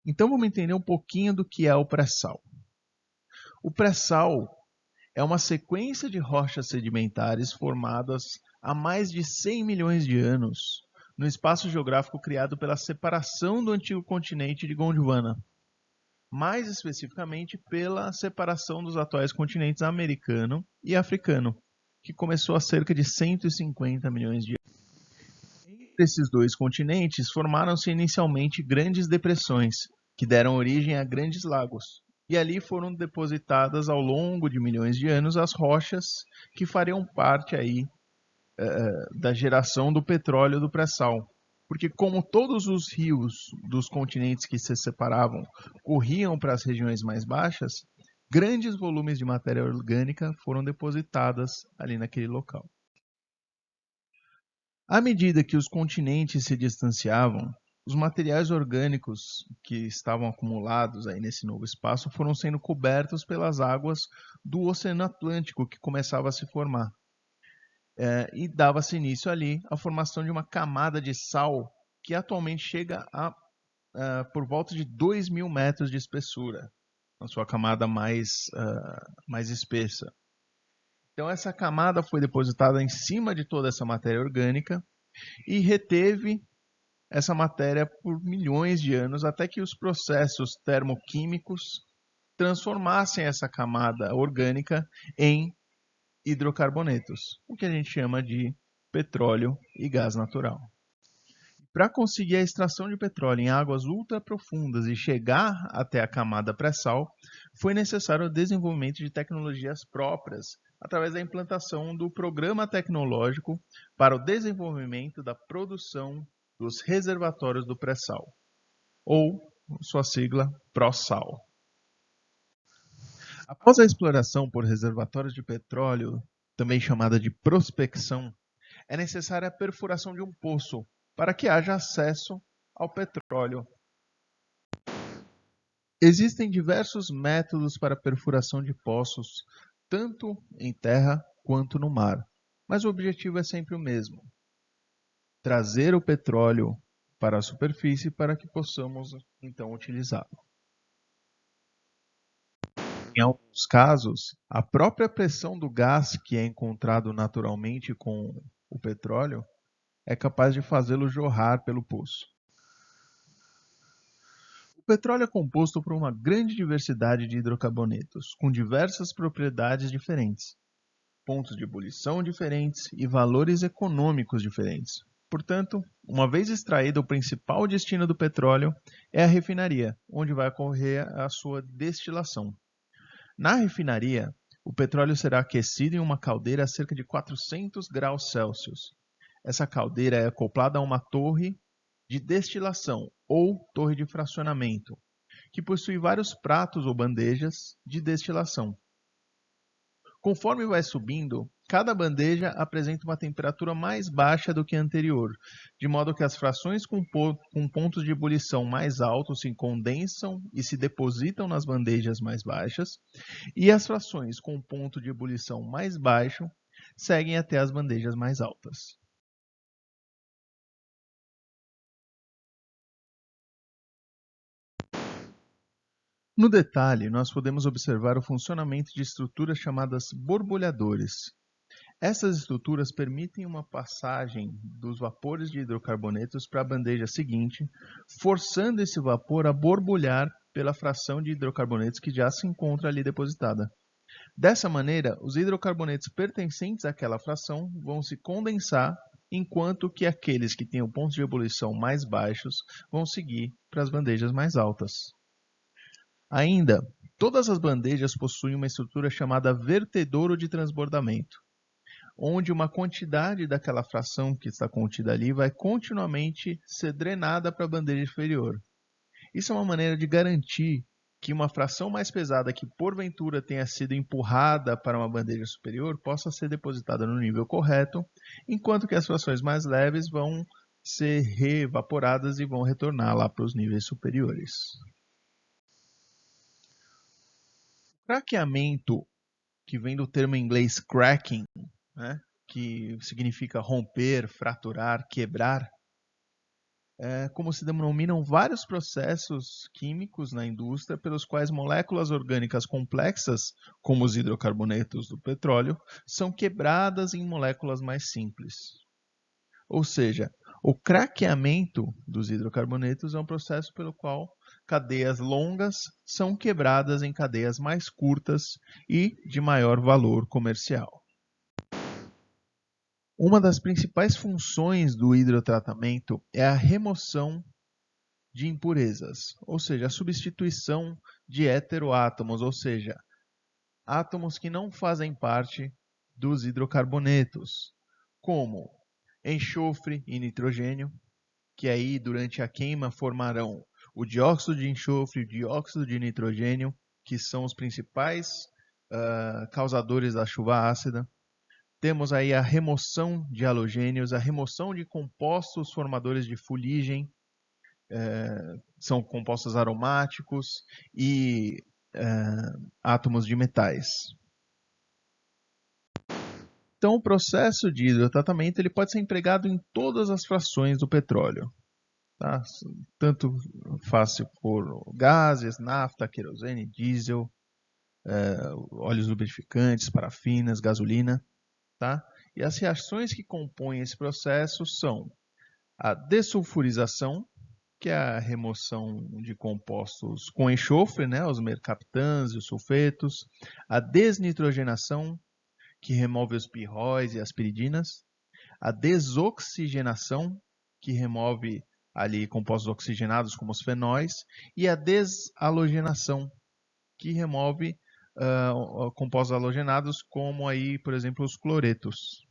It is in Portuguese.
Então vamos entender um pouquinho do que é o pré-sal. O pré-sal é uma sequência de rochas sedimentares formadas há mais de 100 milhões de anos no espaço geográfico criado pela separação do antigo continente de Gondwana, mais especificamente pela separação dos atuais continentes americano e africano, que começou há cerca de 150 milhões de anos. Entre esses dois continentes formaram-se inicialmente grandes depressões, que deram origem a grandes lagos, e ali foram depositadas ao longo de milhões de anos as rochas que fariam parte aí da geração do petróleo do pré-sal. Porque como todos os rios dos continentes que se separavam corriam para as regiões mais baixas, grandes volumes de matéria orgânica foram depositadas ali naquele local. À medida que os continentes se distanciavam, os materiais orgânicos que estavam acumulados aí nesse novo espaço foram sendo cobertos pelas águas do Oceano Atlântico, que começava a se formar. E dava-se início ali à formação de uma camada de sal que atualmente chega a por volta de 2.000 metros de espessura, na sua camada mais espessa. Então essa camada foi depositada em cima de toda essa matéria orgânica e reteve essa matéria por milhões de anos até que os processos termoquímicos transformassem essa camada orgânica em hidrocarbonetos, o que a gente chama de petróleo e gás natural. Para conseguir a extração de petróleo em águas ultraprofundas e chegar até a camada pré-sal, foi necessário o desenvolvimento de tecnologias próprias através da implantação do Programa Tecnológico para o Desenvolvimento da Produção dos Reservatórios do Pré-sal, ou sua sigla PRO-SAL. Após a exploração por reservatórios de petróleo, também chamada de prospecção, é necessária a perfuração de um poço para que haja acesso ao petróleo. Existem diversos métodos para a perfuração de poços, tanto em terra quanto no mar, mas o objetivo é sempre o mesmo: trazer o petróleo para a superfície para que possamos então utilizá-lo. Em alguns casos, a própria pressão do gás que é encontrado naturalmente com o petróleo é capaz de fazê-lo jorrar pelo poço. O petróleo é composto por uma grande diversidade de hidrocarbonetos, com diversas propriedades diferentes, pontos de ebulição diferentes e valores econômicos diferentes. Portanto, uma vez extraído, o principal destino do petróleo é a refinaria, onde vai ocorrer a sua destilação. Na refinaria, o petróleo será aquecido em uma caldeira a cerca de 400 graus Celsius. Essa caldeira é acoplada a uma torre de destilação ou torre de fracionamento, que possui vários pratos ou bandejas de destilação. Conforme vai subindo, cada bandeja apresenta uma temperatura mais baixa do que a anterior, de modo que as frações com pontos de ebulição mais altos se condensam e se depositam nas bandejas mais baixas, e as frações com ponto de ebulição mais baixo seguem até as bandejas mais altas. No detalhe, nós podemos observar o funcionamento de estruturas chamadas borbulhadores. Essas estruturas permitem uma passagem dos vapores de hidrocarbonetos para a bandeja seguinte, forçando esse vapor a borbulhar pela fração de hidrocarbonetos que já se encontra ali depositada. Dessa maneira, os hidrocarbonetos pertencentes àquela fração vão se condensar, enquanto que aqueles que têm pontos de ebulição mais baixos vão seguir para as bandejas mais altas. Ainda, todas as bandejas possuem uma estrutura chamada vertedouro de transbordamento, onde uma quantidade daquela fração que está contida ali vai continuamente ser drenada para a bandeja inferior. Isso é uma maneira de garantir que uma fração mais pesada que porventura tenha sido empurrada para uma bandeja superior possa ser depositada no nível correto, enquanto que as frações mais leves vão ser reevaporadas e vão retornar lá para os níveis superiores. Craqueamento, que vem do termo em inglês cracking, né, que significa romper, fraturar, quebrar, como se denominam vários processos químicos na indústria pelos quais moléculas orgânicas complexas, como os hidrocarbonetos do petróleo, são quebradas em moléculas mais simples. Ou seja, o craqueamento dos hidrocarbonetos é um processo pelo qual cadeias longas são quebradas em cadeias mais curtas e de maior valor comercial. Uma das principais funções do hidrotratamento é a remoção de impurezas, ou seja, a substituição de heteroátomos, ou seja, átomos que não fazem parte dos hidrocarbonetos, como enxofre e nitrogênio, que aí durante a queima formarão o dióxido de enxofre e o dióxido de nitrogênio, que são os principais causadores da chuva ácida. Temos aí a remoção de halogênios, a remoção de compostos formadores de fuligem, são compostos aromáticos e átomos de metais. Então, o processo de hidrotratamento ele pode ser empregado em todas as frações do petróleo. Tá? Tanto fácil por gases, nafta, querosene, diesel, óleos lubrificantes, parafinas, gasolina. Tá? E as reações que compõem esse processo são a dessulfurização, que é a remoção de compostos com enxofre, né, os mercaptans e os sulfetos, a desnitrogenação, que remove os pirróis e as piridinas, a desoxigenação, que remove ali compostos oxigenados como os fenóis, e a desalogenação, que remove compostos halogenados como aí, por exemplo, os cloretos.